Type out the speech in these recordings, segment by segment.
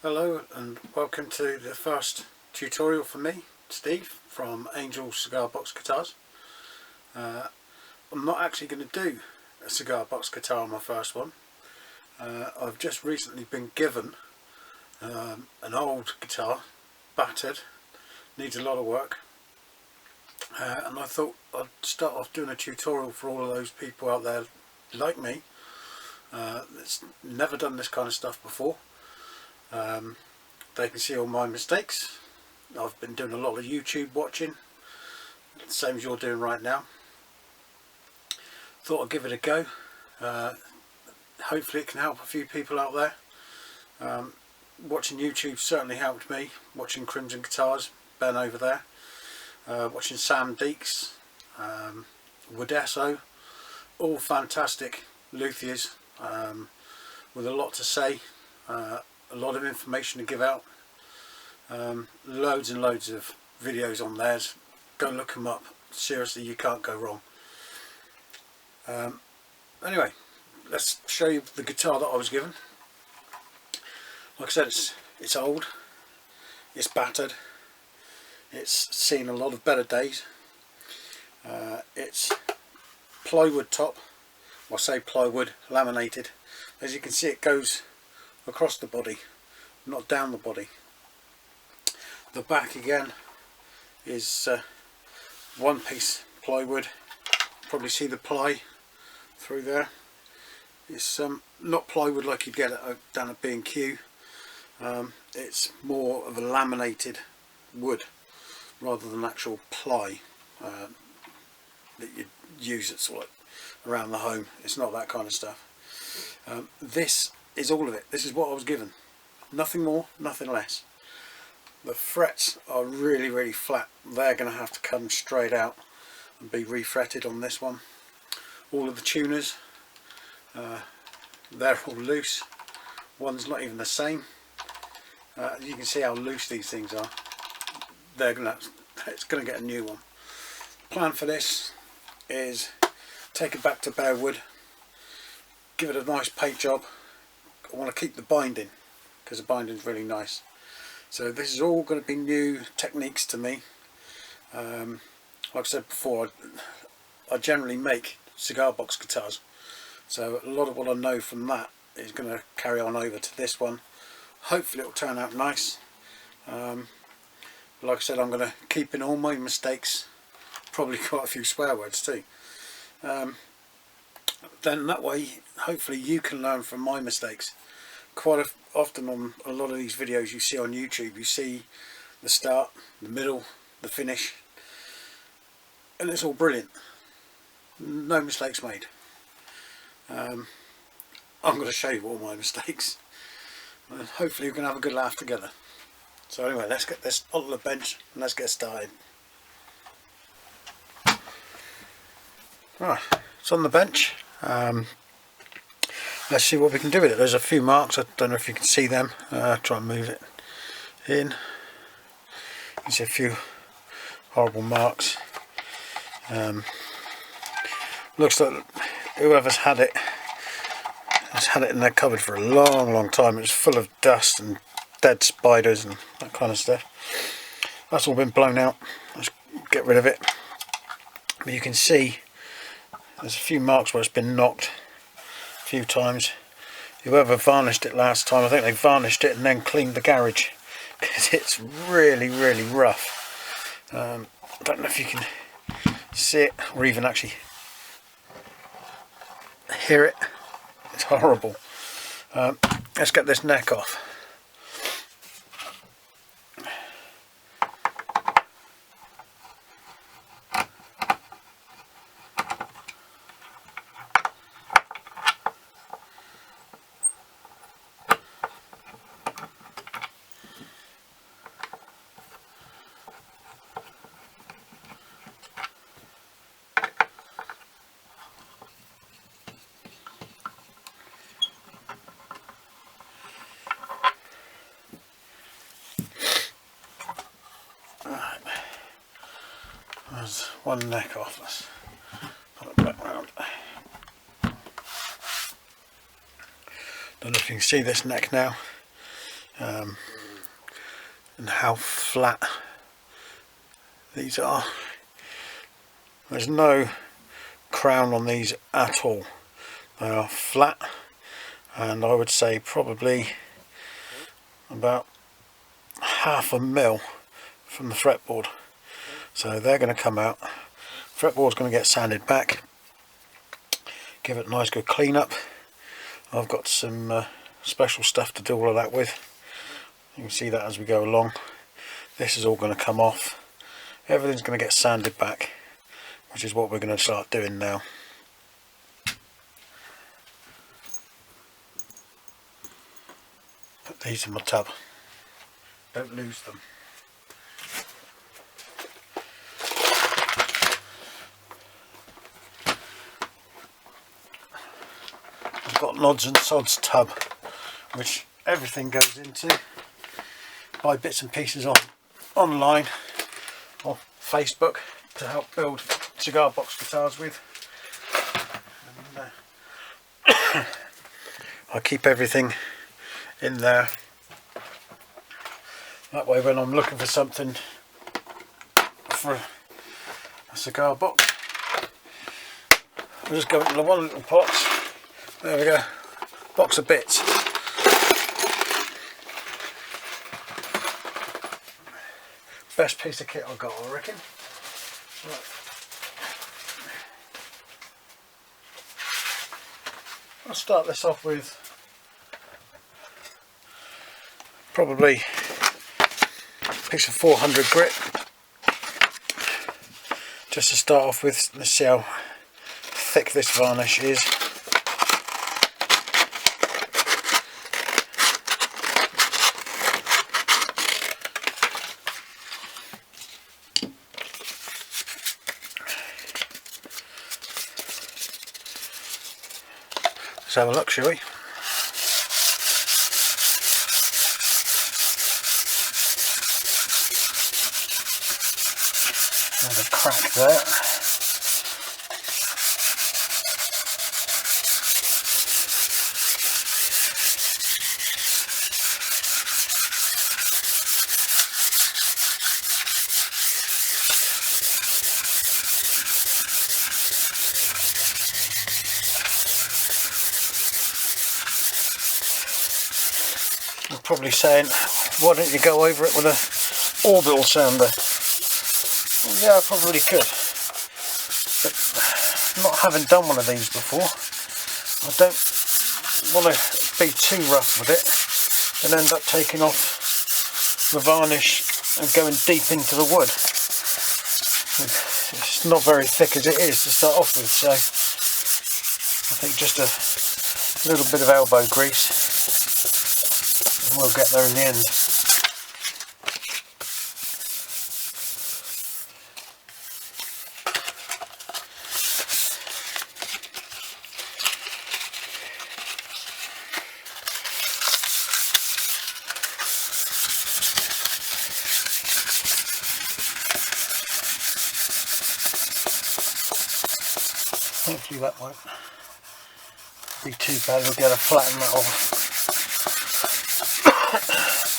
Hello and welcome to the first tutorial for me, Steve, from Angel Cigar Box Guitars. I'm not actually going to do a cigar box guitar on my first one. I've just recently been given an old guitar, battered, needs a lot of work, and I thought I'd start off doing a tutorial for all of those people out there like me that's never done this kind of stuff before. They can see all my mistakes. I've been doing a lot of YouTube watching, same as you're doing right now. Thought I'd give it a go. Hopefully it can help a few people out there. Watching YouTube certainly helped me. Watching Crimson Guitars, Ben over there. Watching Sam Deeks, Wodesso, all fantastic luthiers with a lot to say. A lot of information to give out, loads and loads of videos on theirs. Go look them up, seriously, you can't go wrong. Anyway, let's show you the guitar that I was given. Like I said, it's old, it's battered, it's seen a lot of better days. It's plywood top, I say plywood, laminated. As you can see, it goes across the body, not down the body. The back again is one piece plywood. Probably see the ply through there. It's not plywood like you'd get down at B&Q. It's more of a laminated wood rather than actual ply that you'd use at sort of around the home. It's not that kind of stuff. This is all of it. This is what I was given. Nothing more, nothing less. The frets are really flat. They're going to have to come straight out and be refretted on this one. All of the tuners, they're all loose. One's not even the same. You can see how loose these things are. It's going to get a new one. Plan for this is take it back to bare wood, give it a nice paint job. I want to keep the binding because the binding is really nice. So this is all going to be new techniques to me. Like I said before, I generally make cigar box guitars, so a lot of what I know from that is going to carry on over to this one. Hopefully it will turn out nice. Like I said, I'm going to keep in all my mistakes, probably quite a few swear words too. Then that way hopefully you can learn from my mistakes. Quite often on a lot of these videos you see on YouTube, you see the start, the middle, the finish, and it's all brilliant, no mistakes made. I'm going to show you all my mistakes and hopefully we can have a good laugh together. So anyway, let's get this onto the bench and let's get started. Right, it's on the bench. Let's see what we can do with it. There's a few marks, I don't know if you can see them. Try and move it in. You can see a few horrible marks. Looks like whoever's had it has had it in their cupboard for a long time. It's full of dust and dead spiders and that kind of stuff. That's all been blown out. Let's get rid of it. But you can see there's a few marks where it's been knocked a few times. Whoever varnished it last time, I think they varnished it and then cleaned the garage because it's really rough. I don't know if you can see it or even actually hear it. It's horrible. Let's get this neck off. There's one neck off. Let's pull it back round. Don't know if you can see this neck now. and how flat these are. There's no crown on these at all. They are flat, and I would say probably about half a mil from the fretboard. So they're going to come out. Fretboard's going to get sanded back, give it a nice good clean up. I've got some special stuff to do all of that with. You can see that as we go along. This is all going to come off. Everything's going to get sanded back, which is what we're going to start doing now. Put these in my tub. Don't lose them. I've got an odds and sods tub, which everything goes into. Buy bits and pieces online or Facebook to help build cigar box guitars with. And, I keep everything in there. That way when I'm looking for something for a cigar box, I'll just go into the one little box. There we go. Box of bits. Best piece of kit I've got, I reckon. Right. I'll start this off with probably a piece of 400 grit, just to start off with. Let's see how thick this varnish is. Let's have a look, shall we? There's a crack there. You're probably saying, why don't you go over it with a orbital sander? Well, yeah, I probably could, but not having done one of these before, I don't want to be too rough with it and end up taking off the varnish and going deep into the wood. It's not very thick as it is to start off with, so I think just a little bit of elbow grease and we'll get there in the end. Hopefully that won't be too bad. We'll get to flatten that off.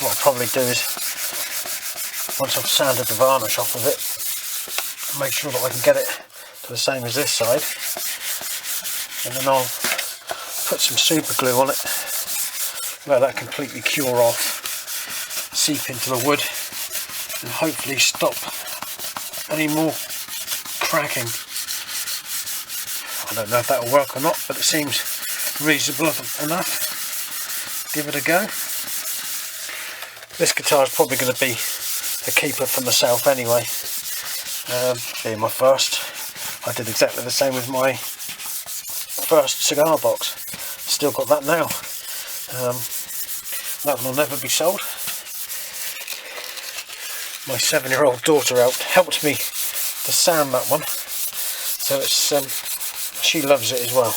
What I'll probably do is, once I've sanded the varnish off of it, make sure that I can get it to the same as this side, and then I'll put some super glue on it, let that completely cure off, seep into the wood, and hopefully stop any more cracking. I don't know if that will work or not, but it seems reasonable enough. Give it a go. This guitar is probably going to be a keeper for myself anyway. Being my first, I did exactly the same with my first cigar box. Still got that now. That one will never be sold. My 7-year-old daughter helped me to sand that one, so it's she loves it as well.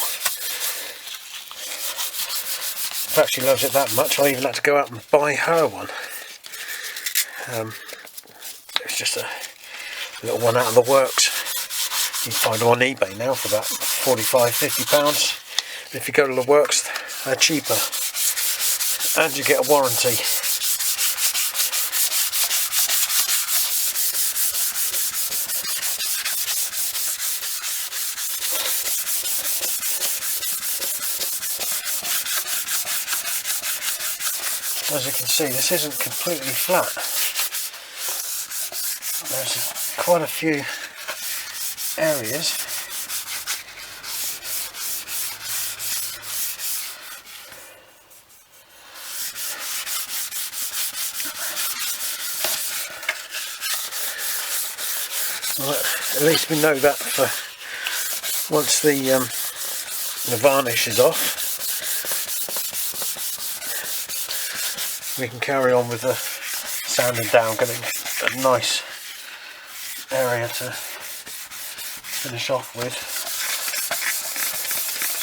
In fact, she loves it that much I even had to go out and buy her one. It's just a little one out of the works. You can find them on eBay now for about £45–50. If you go to the works, they're cheaper. and you get a warranty. As you can see, this isn't completely flat. There's quite a few areas at least we know that for once the varnish is off, we can carry on with the sanding down, getting a nice area to finish off with.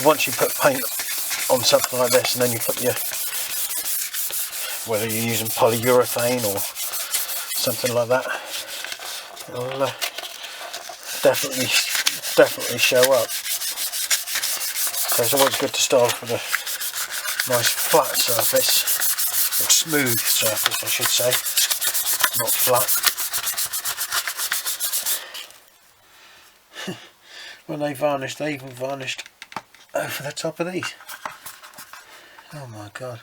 Once you put paint on something like this, and then you put your, whether you're using polyurethane or something like that, it'll definitely show up. So it's always good to start off with a nice flat surface, or smooth surface I should say, not flat. When they varnished, they even varnished over the top of these. Oh my god.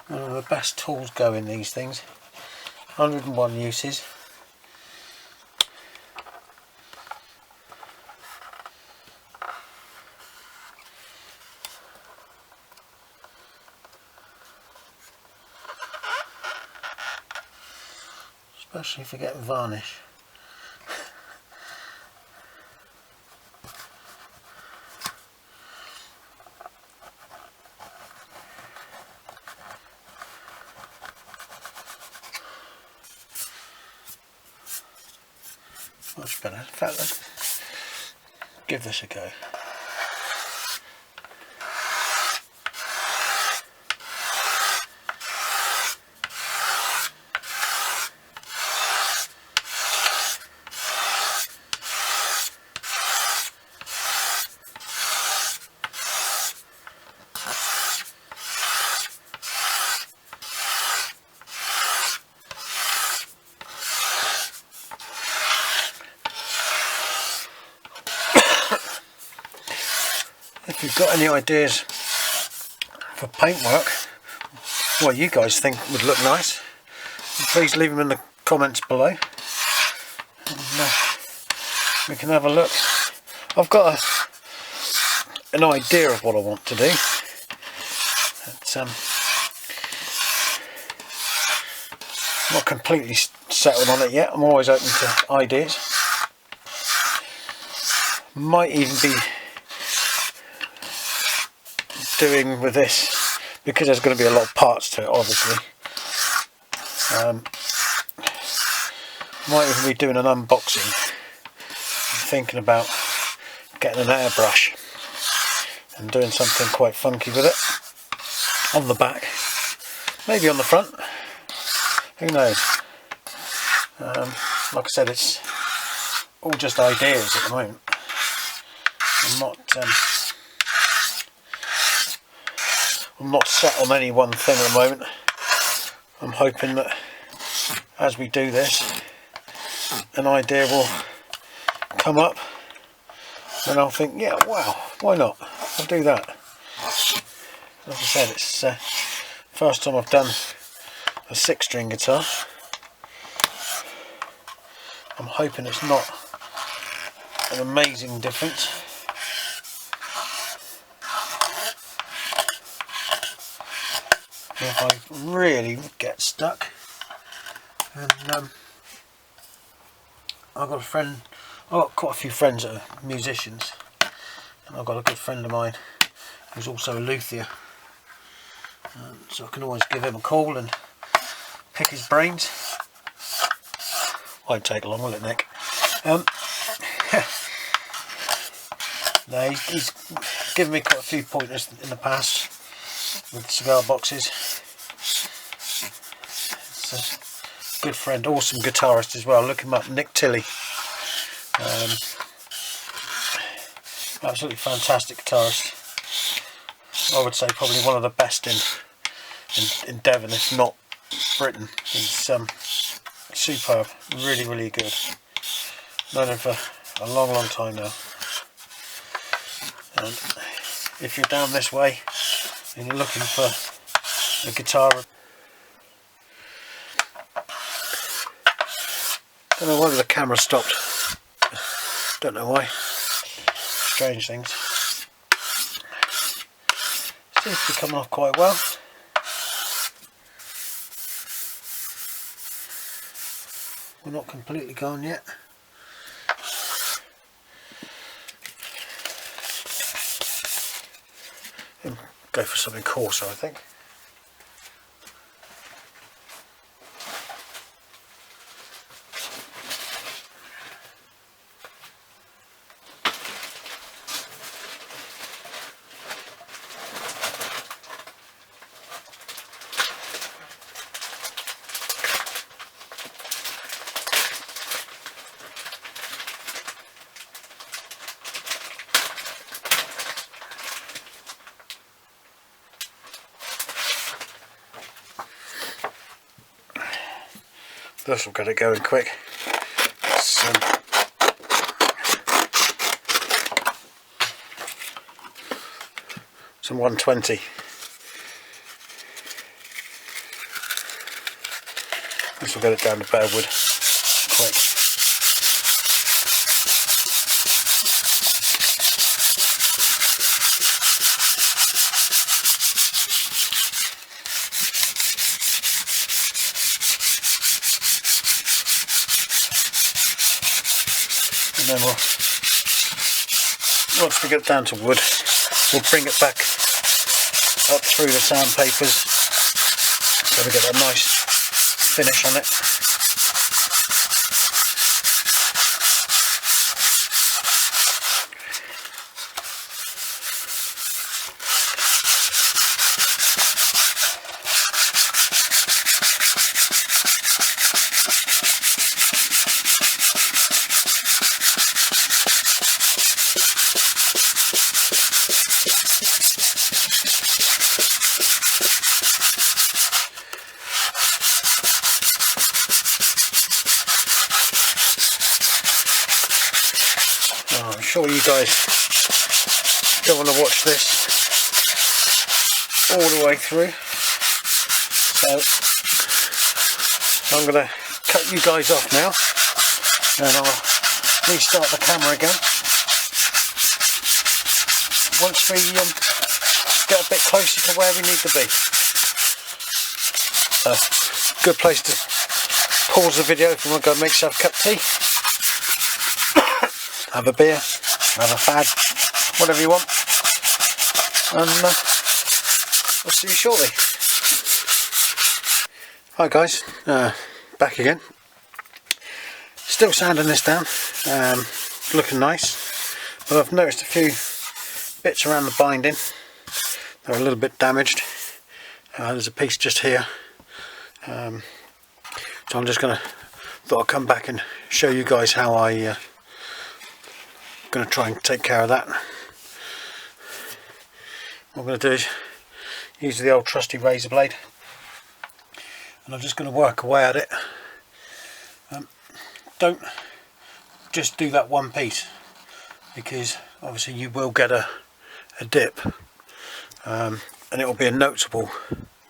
One of the best tools going, these things. 101 uses. Especially if you get varnish. Much better. In fact, let's give this a go. If you've got any ideas for paintwork, what you guys think would look nice, please leave them in the comments below, and we can have a look. I've got an idea of what I want to do. It's not completely settled on it yet. I'm always open to ideas. Might even be doing with this, because there's going to be a lot of parts to it obviously, might even be doing an unboxing. I'm thinking about getting an airbrush and doing something quite funky with it on the back, maybe on the front, who knows. Like I said, it's all just ideas at the moment. I'm not set on any one thing at the moment. I'm hoping that as we do this, an idea will come up and I'll think, yeah, wow, why not? I'll do that. Like I said, it's the first time I've done a 6-string guitar. I'm hoping it's not an amazing difference. If I really get stuck, and I've got quite a few friends that are musicians, and I've got a good friend of mine who's also a luthier, so I can always give him a call and pick his brains. Won't take long, will it, Nick? No, he's given me quite a few pointers in the past with cigar boxes. It's a good friend, awesome guitarist as well. Look him up, Nick Tilley. Absolutely fantastic guitarist. I would say probably one of the best in Devon, if not Britain. He's superb, really good. Known him for a long time now. And if you're down this way and you're looking for a guitar, don't know why the camera stopped. Don't know why. Strange things. Seems to be coming off quite well. We're not completely gone yet. Go for something coarser, I think. This will get it going quick. Some 120. This will get it down to bare wood quick. And then once we get down to wood, we'll bring it back up through the sandpapers so we get a nice finish on it. I'm sure you guys don't want to watch this all the way through, so I'm going to cut you guys off now and I'll restart the camera again once we get a bit closer to where we need to be. Good place to pause the video if you want to go make yourself a cup of tea, have a beer, have a fag, whatever you want, and I'll see you shortly. Hi guys, back again. Still sanding this down, looking nice, but I've noticed a few bits around the binding. They're a little bit damaged. There's a piece just here, so I'm just thought I'd come back and show you guys how I going to try and take care of that. What I'm going to do is use the old trusty razor blade, and I'm just going to work away at it. Don't just do that one piece, because obviously you will get a dip, and it will be a noticeable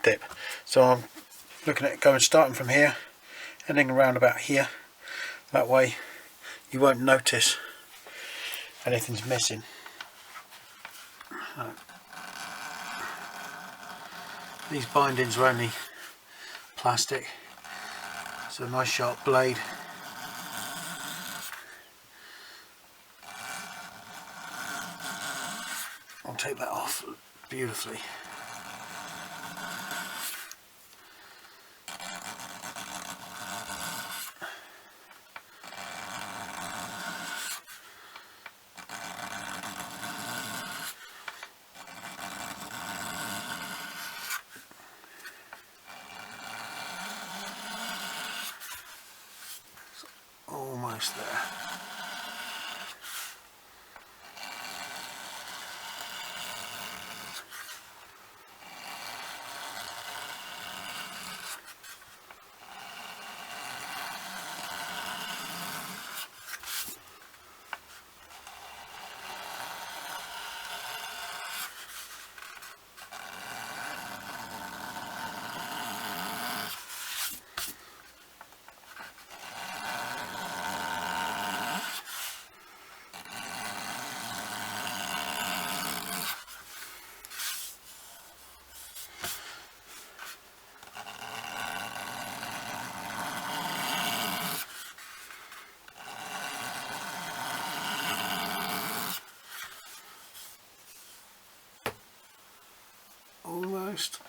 dip. So I'm looking at going starting from here, ending around about here. That way you won't notice anything's missing. These bindings are only plastic, it's a nice sharp blade. I'll take that off beautifully. Almost there. almost.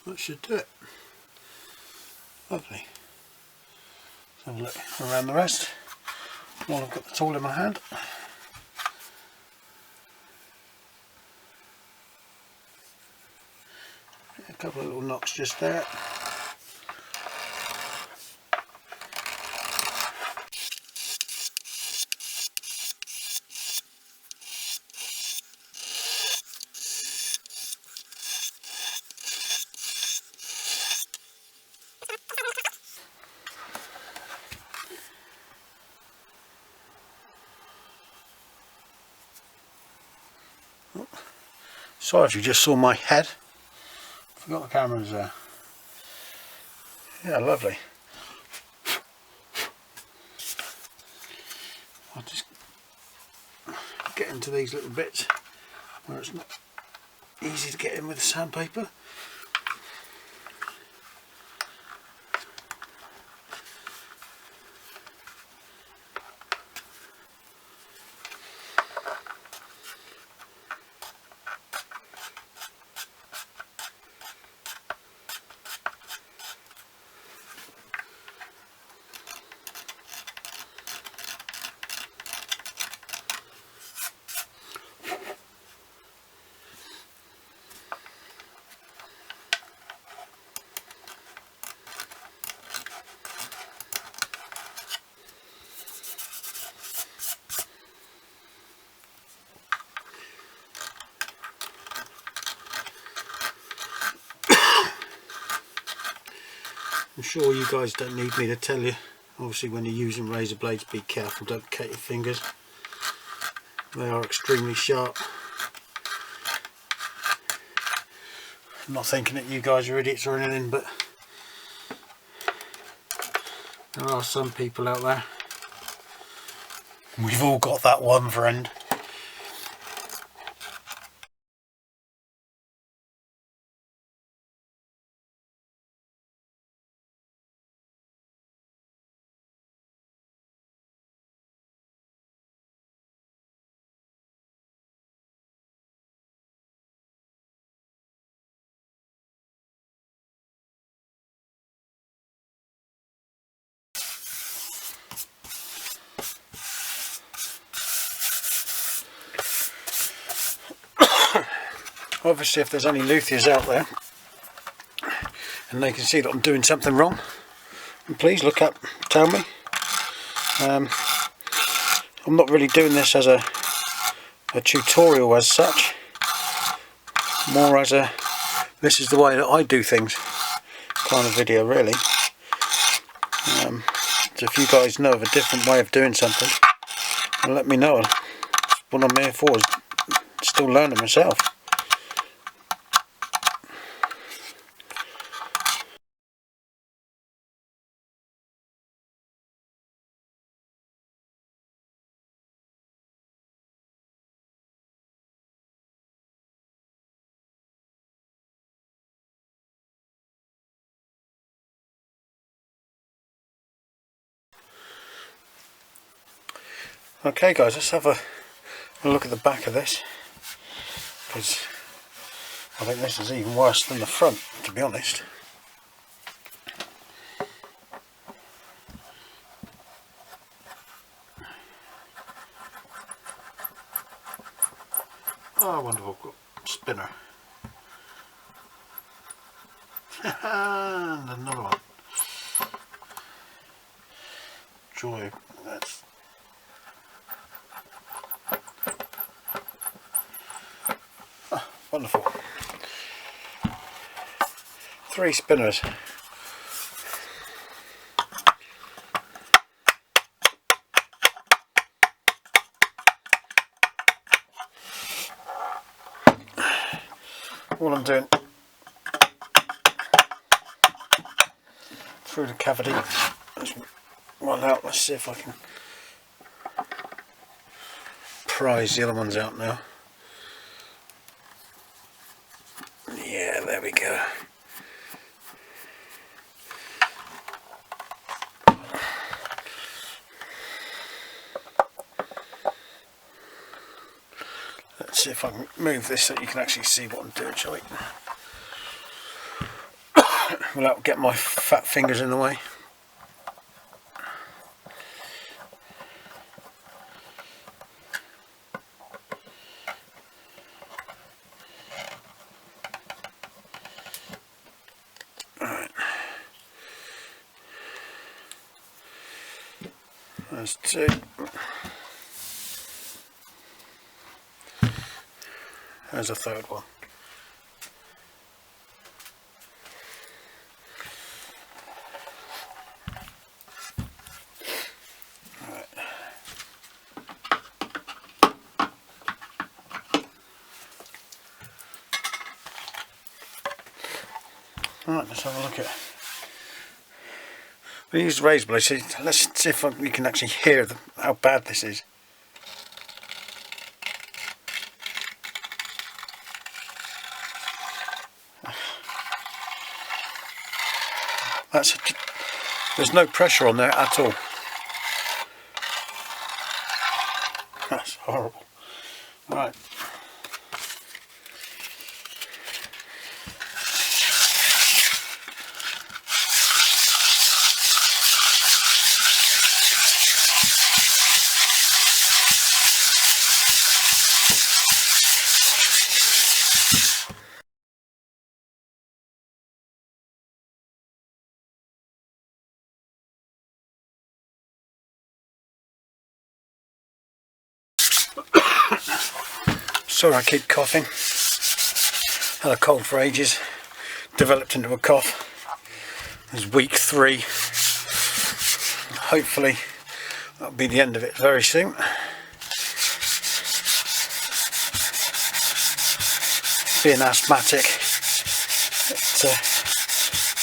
That should do it. Lovely. Let's have a look around the rest while I've got the tool in my hand. A couple of little knocks just there. Sorry if you just saw my head. Forgot the camera was there. Yeah, lovely. I'll just get into these little bits where it's not easy to get in with the sandpaper. I'm sure you guys don't need me to tell you, obviously when you're using razor blades, be careful, don't cut your fingers. They are extremely sharp. I'm not thinking that you guys are idiots or anything, but there are some people out there. We've all got that one friend. Obviously if there's any luthiers out there and they can see that I'm doing something wrong, then please look up, tell me. I'm not really doing this as a tutorial as such, more as a this is the way that I do things kind of video really. So if you guys know of a different way of doing something, then let me know. What I'm here for is still learning myself. Okay guys, let's have a look at the back of this, because I think this is even worse than the front, to be honest. Oh, wonderful spinner. And another one. Joy. That's wonderful. 3 spinners. All I'm doing through the cavity. There's one out. Let's see if I can prise the other ones out now. Yeah, there we go. Let's see if I can move this so you can actually see what I'm doing, shall we? Without getting my fat fingers in the way. Alright. There's two. There's a third one. Right, let's have a look at it. We use razor blade, so let's see if you can actually hear how bad this is. There's no pressure on there at all. That's horrible. Right. Sorry, I keep coughing. Had a cold for ages, developed into a cough. It was week 3. Hopefully that'll be the end of it very soon. Being asthmatic,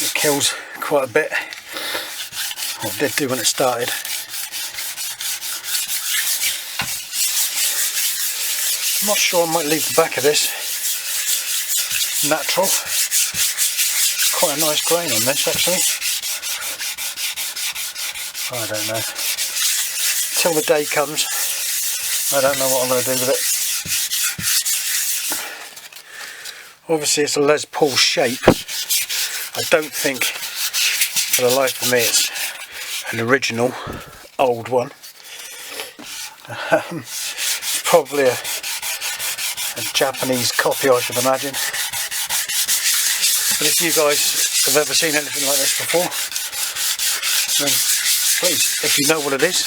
it kills quite a bit. Well, it did do when it started. I'm not sure, I might leave the back of this natural. Quite a nice grain on this actually. I don't know. Till the day comes, I don't know what I'm going to do with it. Obviously it's a Les Paul shape. I don't think for the life of me it's an original old one. It's probably a Japanese copy, I should imagine. But if you guys have ever seen anything like this before, then please, if you know what it is,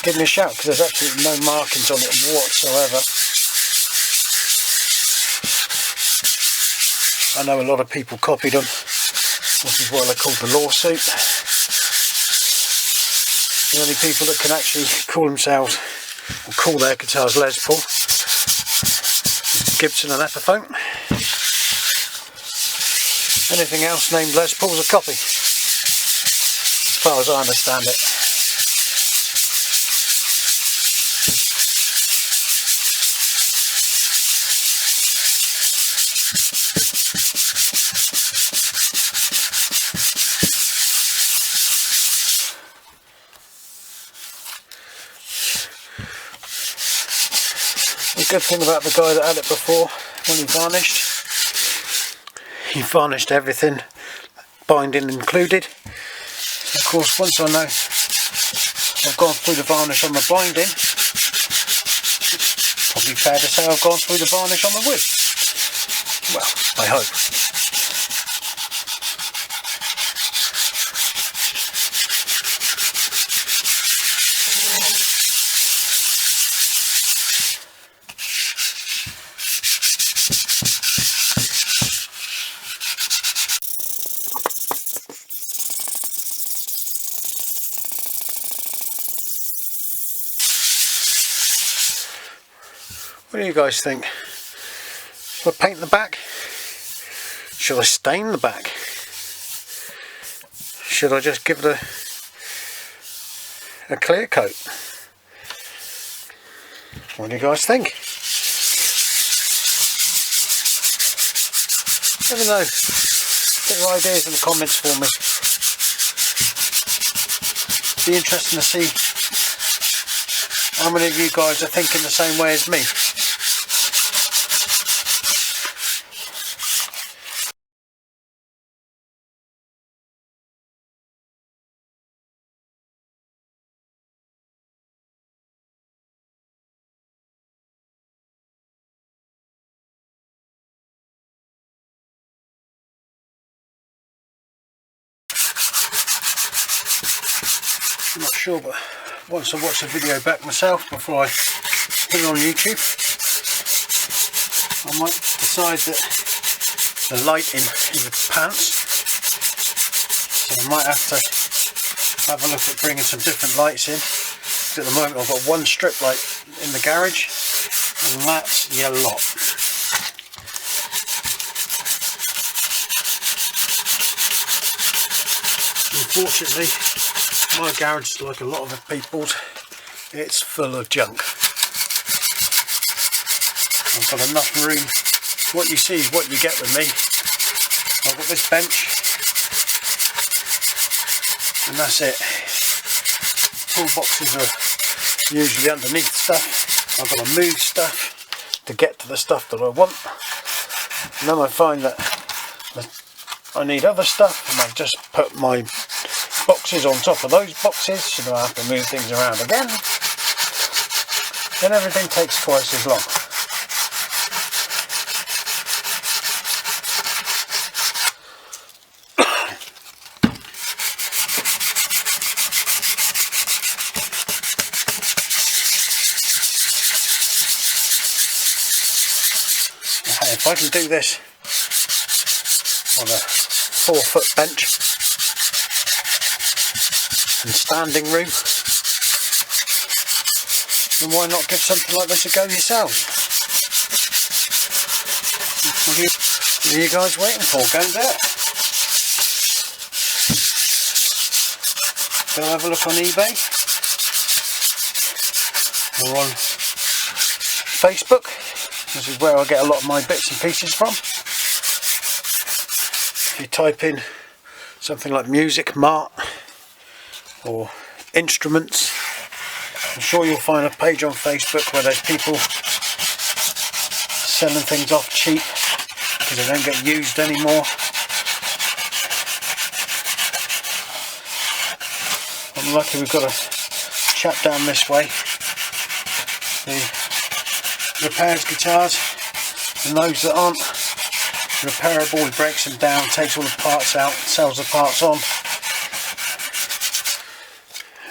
give me a shout, because there's absolutely no markings on it whatsoever. I know a lot of people copied them. This is what they called the lawsuit. The only people that can actually call themselves, or call their guitars Les Paul, Gibson and Epiphone. Anything else named Les Paul's a copy, as far as I understand it. The good thing about the guy that had it before, when he varnished everything, binding included. Of course, once I know I've gone through the varnish on the binding, it's probably fair to say I've gone through the varnish on the wood. Well, I hope. What do you guys think? Should I paint the back? Should I stain the back? Should I just give it a clear coat? What do you guys think? Let me know. Get your ideas in the comments for me. Be interesting to see how many of you guys are thinking the same way as me. sure, but once I watch the video back myself before I put it on YouTube, I might decide that the lighting is pants, so I might have to have a look at bringing some different lights in. Because at the moment I've got one strip light in the garage, and that's a lot. Unfortunately, my garage is like a lot of people's, it's full of junk. I've got enough room. What you see is what you get with me. I've got this bench, and that's it. Toolboxes are usually underneath stuff. I've got to move stuff to get to the stuff that I want. And then I find that I need other stuff, and I just put my boxes on top of those boxes, so that I have to move things around again. Then everything takes twice as long. If I can do this on a 4-foot bench and standing room, then why not give something like this a go yourselves? What are you guys waiting for? Go and do it. Go have a look on eBay or on Facebook. This is where I get a lot of my bits and pieces from. If you type in something like music mart or instruments, I'm sure you'll find a page on Facebook where there's people selling things off cheap because they don't get used anymore. I'm lucky we've got a chap down this way who repairs guitars, and those that aren't repairable, he breaks them down, takes all the parts out, sells the parts on.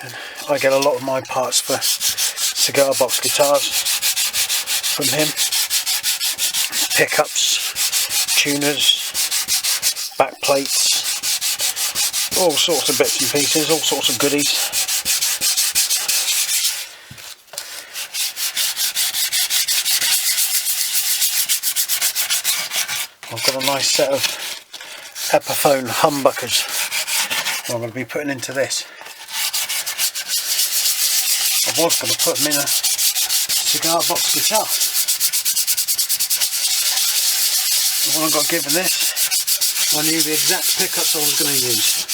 And I get a lot of my parts for cigar box guitars from him. Pickups, tuners, back plates, all sorts of bits and pieces, all sorts of goodies. I've got a nice set of Epiphone humbuckers I'm going to be putting into this. I was going to put them in a cigar box guitar. But when I got given this, I knew the exact pickups I was going to use.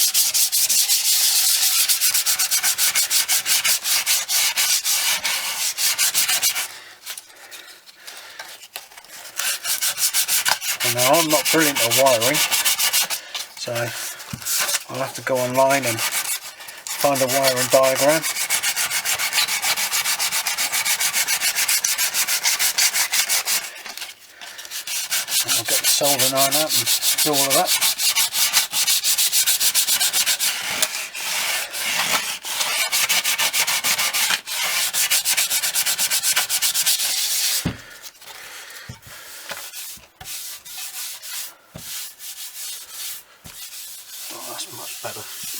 Now I'm not brilliant at wiring, so I'll have to go online and find a wiring diagram. And I'll get the soldering iron out and do all of that.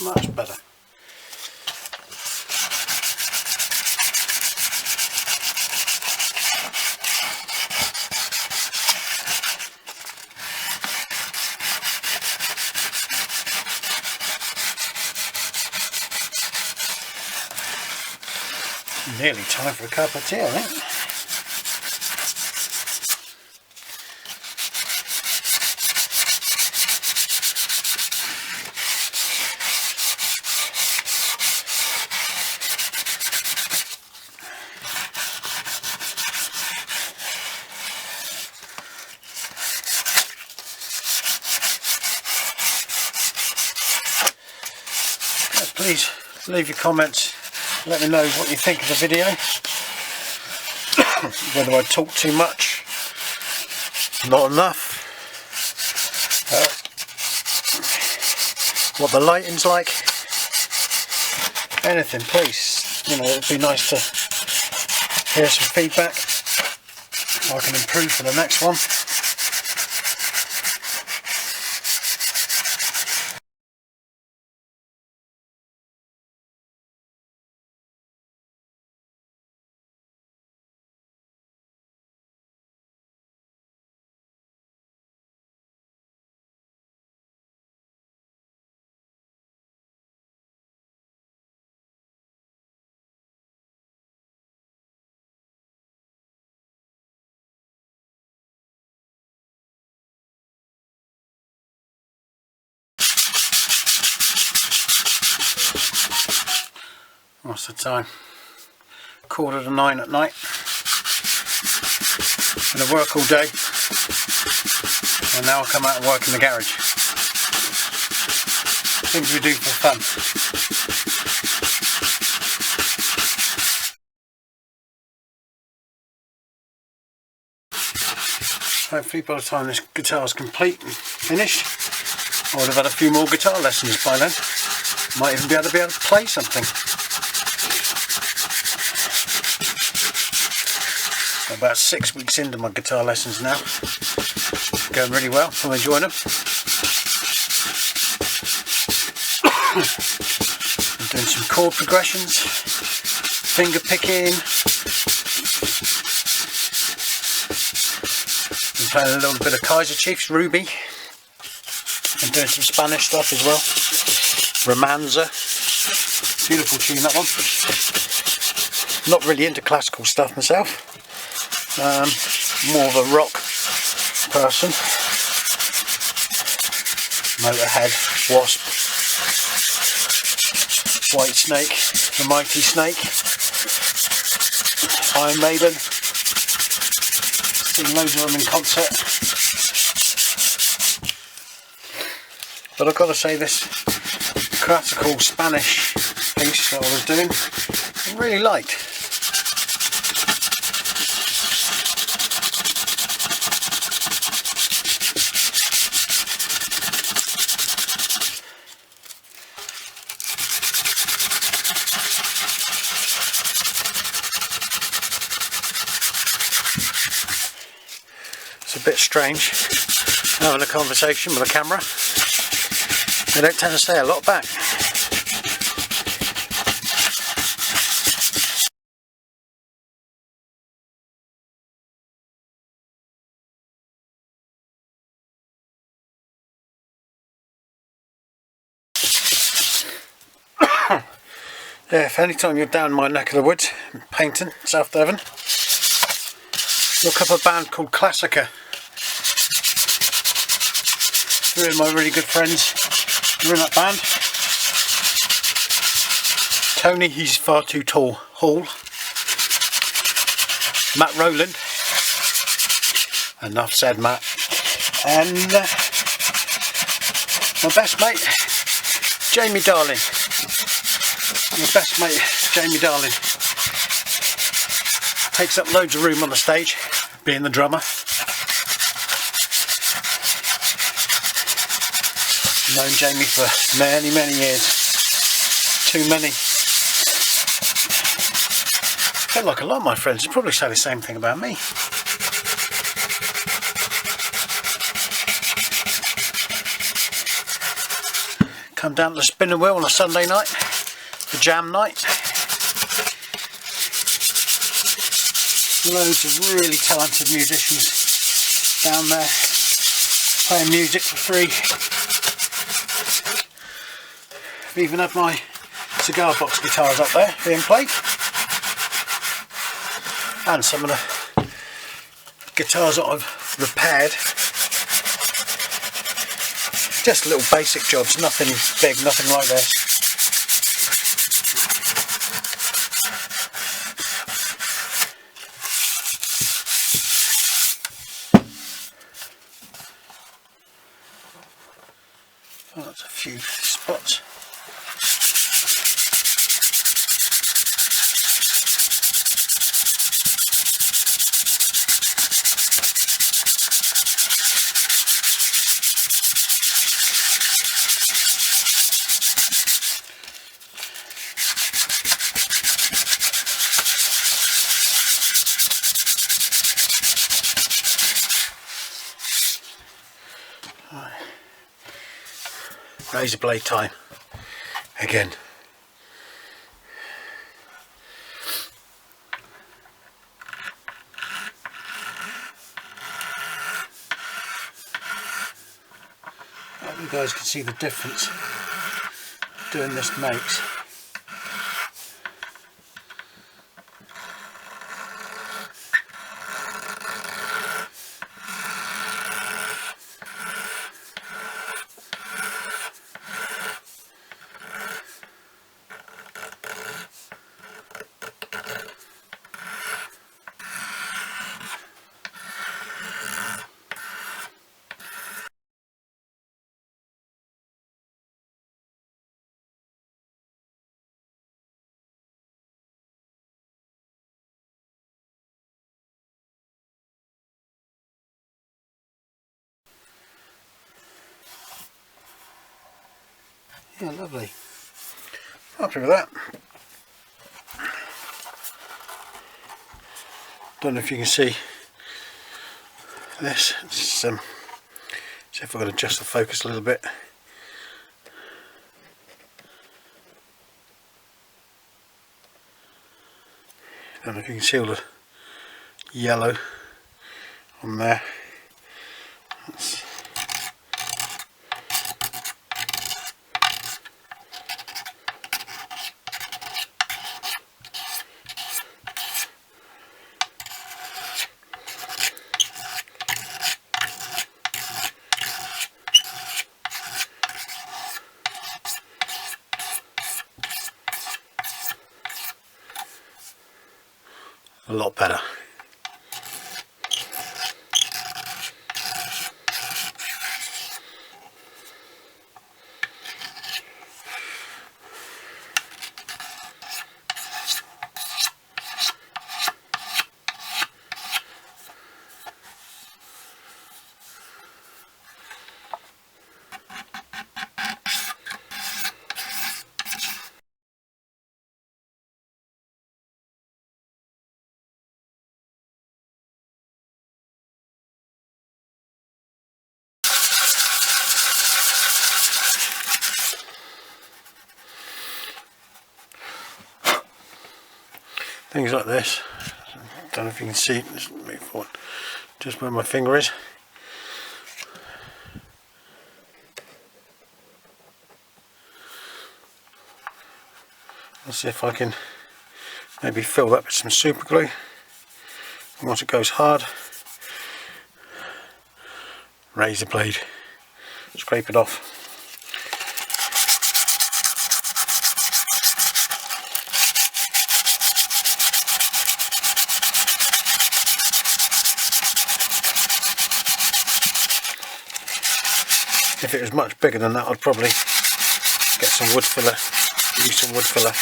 Much better. Nearly time for a cup of tea, I think. Please leave your comments, let me know what you think of the video, whether I talk too much, not enough, what the lighting's like, anything, please. You know, it'd be nice to hear some feedback. I can improve for the next one. What's the time? 9:15 at night. Been at work all day, and now I come out and work in the garage. Things we do for fun. Hopefully by the time this guitar is complete and finished, I would have had a few more guitar lessons by then. Might even be able to play something. About 6 weeks into my guitar lessons now. Going really well, I'm enjoying them. I'm doing some chord progressions, finger picking. I'm playing a little bit of Kaiser Chiefs, Ruby. I'm doing some Spanish stuff as well. Romanza. Beautiful tune, that one. Not really into classical stuff myself. More of a rock person. Motorhead, Wasp, White Snake, The Mighty Snake, Iron Maiden. Seen loads of them in concert. But I've got to say, this classical Spanish piece that I was doing, I really liked. It's a bit strange having a conversation with a camera. They don't tend to stay a lot back. Yeah, if any time you're down my neck of the woods, painting, South Devon, look up a band called Classica. 3 of my really good friends are in that band. Tony, he's far too tall, Hall. Matt Rowland. Enough said, Matt. And my best mate, Jamie Darling. My best mate, Jamie Darling. Takes up loads of room on the stage, being the drummer. Known Jamie for many, many years. Too many. I feel like a lot of my friends would probably say the same thing about me. Come down to the spinning wheel on a Sunday night, the jam night. Loads of really talented musicians down there playing music for free. I've even had my cigar box guitars up there being played, and some of the guitars that I've repaired. Just little basic jobs, nothing big, nothing like this. Oh, that's a few spots. Right. Razor blade time again. I hope you guys can see the difference doing this makes. Yeah, lovely. Happy with that. Don't know if you can see this. See if I can adjust the focus a little bit. Don't know if you can see all the yellow on there. That's a lot better. Things like this. Don't know if you can see. Just move forward. Just where my finger is. Let's see if I can maybe fill that with some super glue. And once it goes hard, razor blade, scrape it off. If it was much bigger than that, I'd probably get some wood filler, use some wood filler.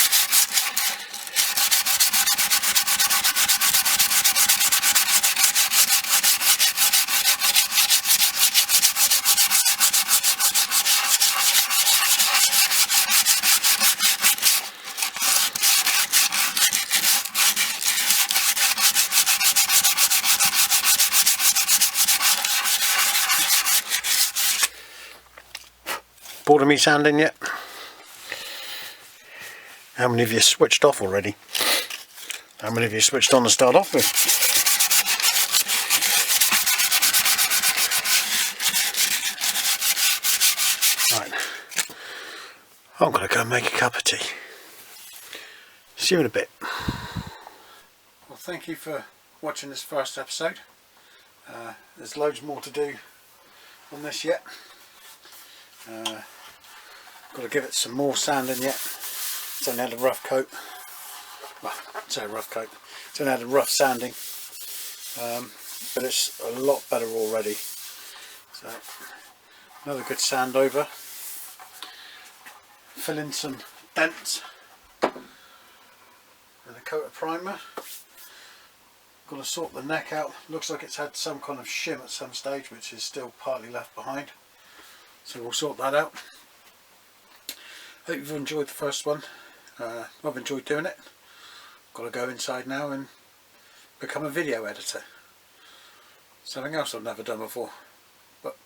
Bored of me sanding yet? How many of you switched off already? How many of you switched on to start off with? Right, I'm going to go and make a cup of tea. See you in a bit. Well, thank you for watching this first episode. There's loads more to do on this yet. Got to give it some more sanding yet. It's only had a rough coat. Well, I'd say a rough coat. It's only had a rough sanding, but it's a lot better already. So another good sand over. Fill in some dents with a coat of primer. Got to sort the neck out. Looks like it's had some kind of shim at some stage, which is still partly left behind. So we'll sort that out. Hope you've enjoyed the first one. I've enjoyed doing it. Got to go inside now and become a video editor. Something else I've never done before. But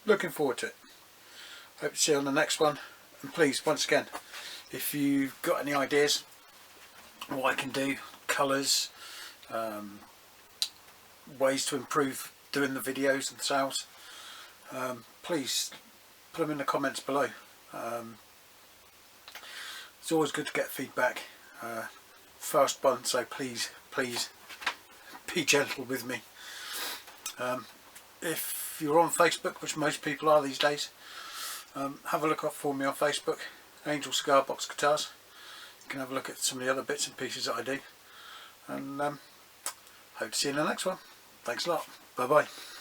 looking forward to it. Hope to see you on the next one. And please, once again, if you've got any ideas what I can do, colours, ways to improve doing the videos and sales, please put them in the comments below. It's always good to get feedback. First one, so please be gentle with me. If you're on Facebook, which most people are these days, have a look up for me on Facebook, Angel Cigar Box Guitars. You can have a look at some of the other bits and pieces that I do, and hope to see you in the next one. Thanks a lot. Bye bye.